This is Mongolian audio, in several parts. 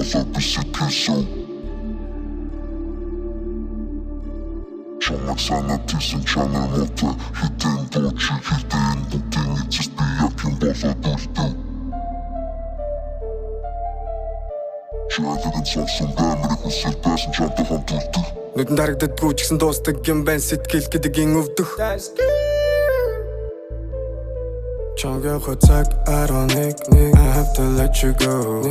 болоод бисэтгэсэн чамайг санаад тийсэн чанар мотой хитэн дууч хитэн бүгдийн эцэст би яг юм болоод үлдэв Чалагын сонсон баймарыг хүсэл байсан чамтай хамт үлдэх Нүдэн дарагддаггүй ч гэсэн дуустдаг юм байна сэтгэл гэдгийн өвдөх Чанга хоцаг I don't need I have to let you go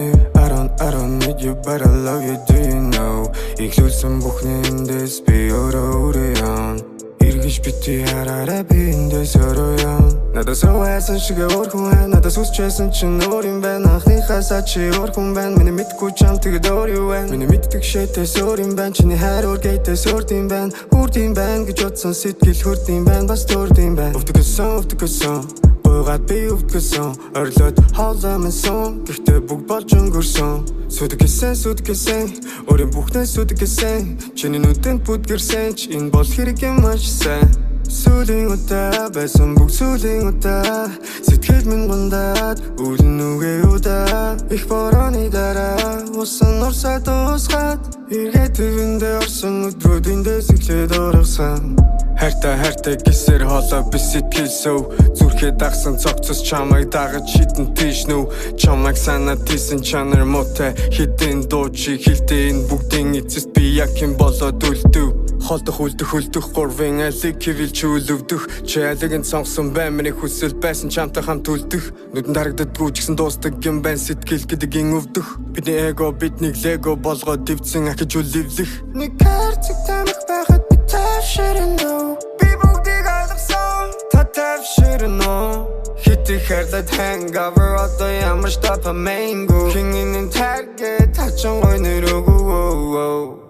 I don't need you but I love you do you know Ихлүүлсэн бүхний эндээс би өөрөө яан Иргэж бити хараараа би эндээс өөрөө яан Надаас ойсан шиг өөр хүн байна Надаас үсчээсэн чинь өөр юм байна Анхныхаасаа чи өөр хүн байна Миний мэдгүй чам тэгээд өөр юу байна Миний мэддэг шитээс өөр юм байна Чиний хайр үргээдээс өөр юм байна Үрд юм байна гэж бодсон сэтгэл хурд юм байна Бас төрд юм байна Өвдгөсөн Уйгаад би өвдгөсөн Орлоод хоолоймын сон Гэхдээ бүгд болж өнгөрсөн Сүдгэсэн Өөрийн бүхнээ сүдгэсэн Чиний нүдэнд бүдгэрсэн ч Энэ бол хэрэг юм маш сайн Сүүлийн удаа байсан бүгд сүүлийн удаа Сэтгэл минь гундаад Үлэн үгээ удаа Их борооны дараа Усан урсаад дуусгаад Эргээд төвөндөө орсон өдрүүдиндээс эхлээд ургасан Хайртай гисэр хоолой би сэтгэл сөв Зүрхээ дагсан цогцос чамайг дагаж хитэн тийш нүв Чамайг санаад тийсэн чанар мотой Хитэн дуучи хилтэй энэ бүгдийн эцэст би яг юм болоод үлдэв Холдох үлдэх гурвын алиг хивэлж үлөвдөх Чи алигын сонгосон баймарыг хүсэл байсан чамтай хамт үлдэх Нүдэн дарагддаггүй ч гэсэн дуустдаг юм байна сэтгэл гэдгийн өвдөх Бидний эго бидний лего болгоод дивцэн ахиж үлэвлэх Нэг карцэг тамих байхад би тавширно Би бүгдийг ойлгосон Та тавширно Хитих хайрлаад hangover одоо ямар штап амэнгүй Хингинэн тарget тачин гой нэрөөгөө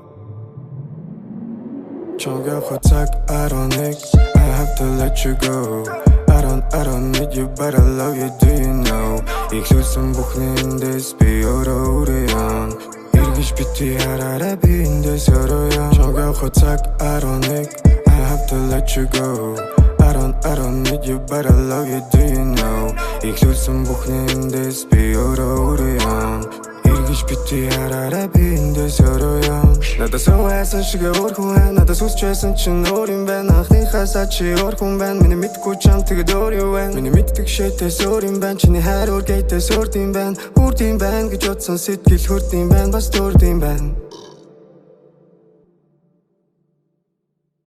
Чанга хоцаг I don't need I have to let you go I don't need you but I love you do you know Ихлүүлсэн бүхний эндээс би өөрөө яан Иргэж бити хараараа би эндээс өөрөө яан Чанга хоцаг I don't need I have to let you go I don't need you but I love you do you know Ихлүүлсэн бүхний эндээс би өөрөө яан Иргэж бити хараараа би эндээс өөрөө яан Надаас ойсан шиг өөр хүн байна Надаас үсчээсэн чинь өөр юм байна Анхныхаасаа чи өөр хүн байна Миний мэдгүй чам тэгээд өөр юу байна Миний мэддэг шитээс өөр юм байна Чиний хайр үргээдээс өөр юм байна Үрд юм байна гэж бодсон сэтгэл хурд юм байна Бас төрд юм байна